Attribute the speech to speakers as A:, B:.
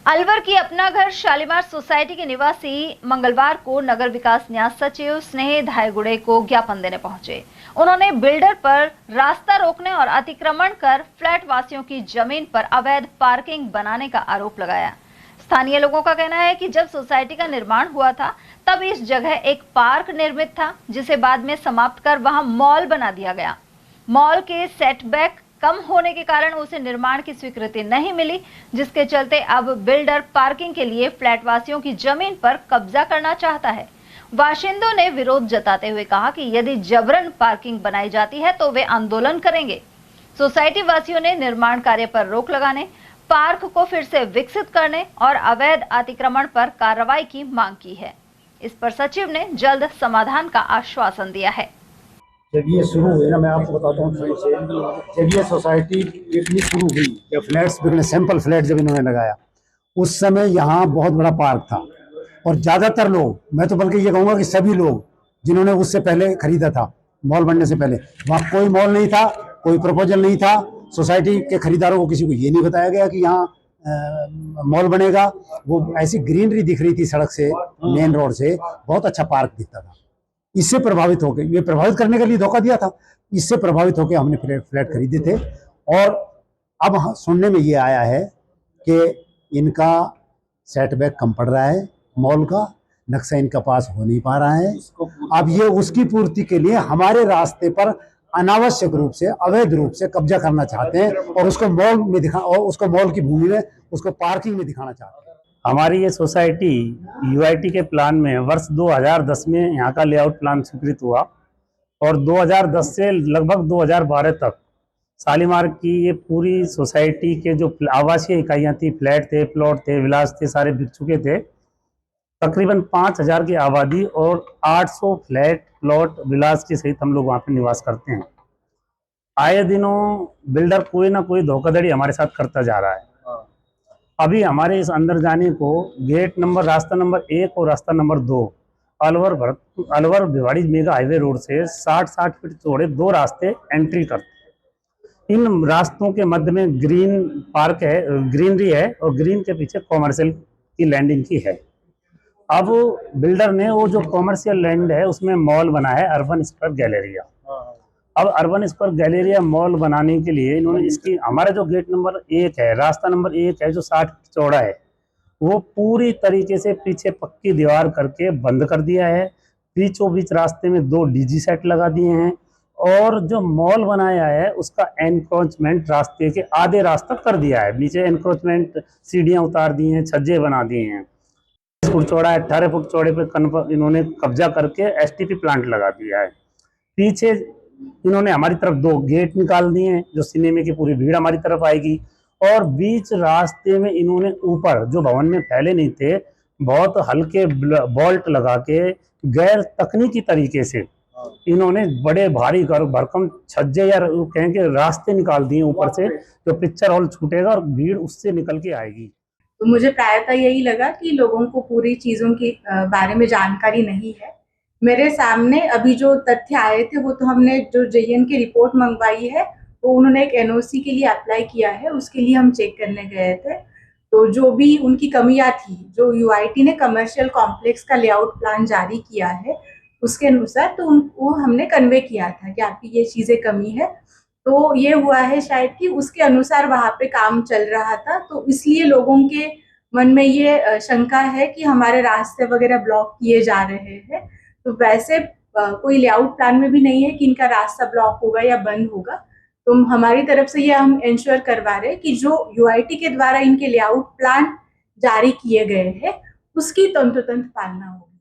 A: अलवर की अपना घर शालीमार सोसाइटी के निवासी मंगलवार को नगर विकास न्यास सचिव स्नेह धायगुड़े को ज्ञापन देने पहुंचे। उन्होंने बिल्डर पर रास्ता रोकने और अतिक्रमण कर फ्लैट वासियों की जमीन पर अवैध पार्किंग बनाने का आरोप लगाया। स्थानीय लोगों का कहना है कि जब सोसाइटी का निर्माण हुआ था तब इस जगह एक पार्क निर्मित था, जिसे बाद में समाप्त कर वहां मॉल बना दिया गया। मॉल के सेटबैक कम होने के कारण उसे निर्माण की स्वीकृति नहीं मिली, जिसके चलते अब बिल्डर पार्किंग के लिए फ्लैट वासियों की जमीन पर कब्जा करना चाहता है। बाशिंदों ने विरोध जताते हुए कहा कि यदि जबरन पार्किंग बनाई जाती है तो वे आंदोलन करेंगे। सोसाइटी वासियों ने निर्माण कार्य पर रोक लगाने, पार्क को फिर से विकसित करने और अवैध अतिक्रमण पर कार्रवाई की मांग की है। इस पर सचिव ने जल्द समाधान का आश्वासन दिया है।
B: जब ये शुरू हुई ना, मैं आपको बताता हूँ थोड़ी से, जब ये सोसाइटी इतनी शुरू हुई, जब फ्लैट्स बिकने, सैंपल फ्लैट जब इन्होंने लगाया, उस समय यहाँ बहुत बड़ा पार्क था और ज़्यादातर लोग, मैं तो बल्कि ये कहूँगा कि सभी लोग जिन्होंने उससे पहले खरीदा था, मॉल बनने से पहले, वहाँ कोई मॉल नहीं था, कोई प्रपोजल नहीं था। सोसाइटी के खरीदारों को किसी को ये नहीं बताया गया कि यहाँ मॉल बनेगा। वो ऐसी ग्रीनरी दिख रही थी सड़क से, मेन रोड से, बहुत अच्छा पार्क दिखता था। इससे प्रभावित होकर, ये प्रभावित करने के लिए धोखा दिया था, इससे प्रभावित होकर हमने फ्लैट खरीदे थे। और अब सुनने में ये आया है कि इनका सेटबैक कम पड़ रहा है, मॉल का नक्शा इनका पास हो नहीं पा रहा है। अब ये उसकी पूर्ति के लिए हमारे रास्ते पर अनावश्यक रूप से, अवैध रूप से कब्जा करना चाहते हैं और उसको मॉल में और उसको मॉल की भूमि में, उसको पार्किंग में दिखाना चाहते हैं।
C: हमारी ये सोसाइटी यूआईटी के प्लान में वर्ष 2010 में यहाँ का लेआउट प्लान स्वीकृत हुआ और 2010 से लगभग 2012 तक शालीमार की ये पूरी सोसाइटी के जो आवासीय इकाइयाँ थी, फ्लैट थे, प्लॉट थे, विलास थे, सारे बिक चुके थे। तकरीबन 5000 की आबादी और 800 फ्लैट, प्लॉट, विलास के सहित हम लोग वहाँ पे निवास करते हैं। आए दिनों बिल्डर कोई ना कोई धोखाधड़ी हमारे साथ करता जा रहा है। अभी हमारे इस अंदर जाने को गेट नंबर, रास्ता नंबर 1 और रास्ता number 2 Alwar Bhiwadi mega highway road से 60-60 फीट चौड़े 2 रास्ते एंट्री करते। इन रास्तों के मध्य में ग्रीन पार्क है, ग्रीनरी है और ग्रीन के पीछे कॉमर्शियल की लैंडिंग की है। अब बिल्डर ने वो जो कॉमर्शियल लैंड है उसमें मॉल बना है, अर्बन स्क्वायर गैलेरिया। अब अर्बन स्क्वायर गैलेरिया मॉल बनाने के लिए इन्होंने इसकी, हमारा जो गेट नंबर 1 है, रास्ता नंबर 1 है जो 60 फीट चौड़ा है, वो पूरी तरीके से पीछे पक्की दीवार करके बंद कर दिया है। बीचों बीच रास्ते में 2 डीजी सेट लगा दिए हैं और जो मॉल बनाया है उसका एनक्रोचमेंट रास्ते के आधे रास्ता कर दिया है। नीचे एनक्रोचमेंट सीढ़ियाँ उतार दी हैं, छज्जे बना दिए हैं। 20 फुट चौड़ा, 18 फुट चौड़े पे इन्होंने कब्जा करके एसटीपी प्लांट लगा दिया है। पीछे इन्होंने हमारी तरफ 2 गेट निकाल दिए हैं, जो सिनेमा की पूरी भीड़ हमारी तरफ आएगी। और बीच रास्ते में इन्होंने ऊपर, जो भवन में फैले नहीं थे, बहुत हल्के बोल्ट लगा के गैर तकनीकी तरीके से इन्होंने बड़े भारी भरकम छज्जे या कहें कि रास्ते निकाल दिए ऊपर से, जो पिक्चर हॉल छूटेगा और भीड़ उससे निकल के आएगी।
D: तो मुझे प्रायतः यही लगा कि लोगों को पूरी चीजों के बारे में जानकारी नहीं है। मेरे सामने अभी जो तथ्य आए थे वो तो हमने जो जेईएन की रिपोर्ट मंगवाई है, वो उन्होंने एक एनओसी के लिए अप्लाई किया है, उसके लिए हम चेक करने गए थे। तो जो भी उनकी कमियां थी, जो यूआईटी ने कमर्शियल कॉम्प्लेक्स का लेआउट प्लान जारी किया है उसके अनुसार, तो उनको हमने कन्वे किया था कि आपकी ये चीजें कमी है। तो ये हुआ है शायद कि उसके अनुसार वहां पे काम चल रहा था, तो इसलिए लोगों के मन में ये शंका है कि हमारे रास्ते वगैरह ब्लॉक किए जा रहे हैं। तो वैसे कोई लेआउट प्लान में भी नहीं है कि इनका रास्ता ब्लॉक होगा या बंद होगा। तो हमारी तरफ से ये हम इंश्योर करवा रहे हैं कि जो यूआईटी के द्वारा इनके लेआउट प्लान जारी किए गए हैं उसकी तंतोतंत पालना होगी।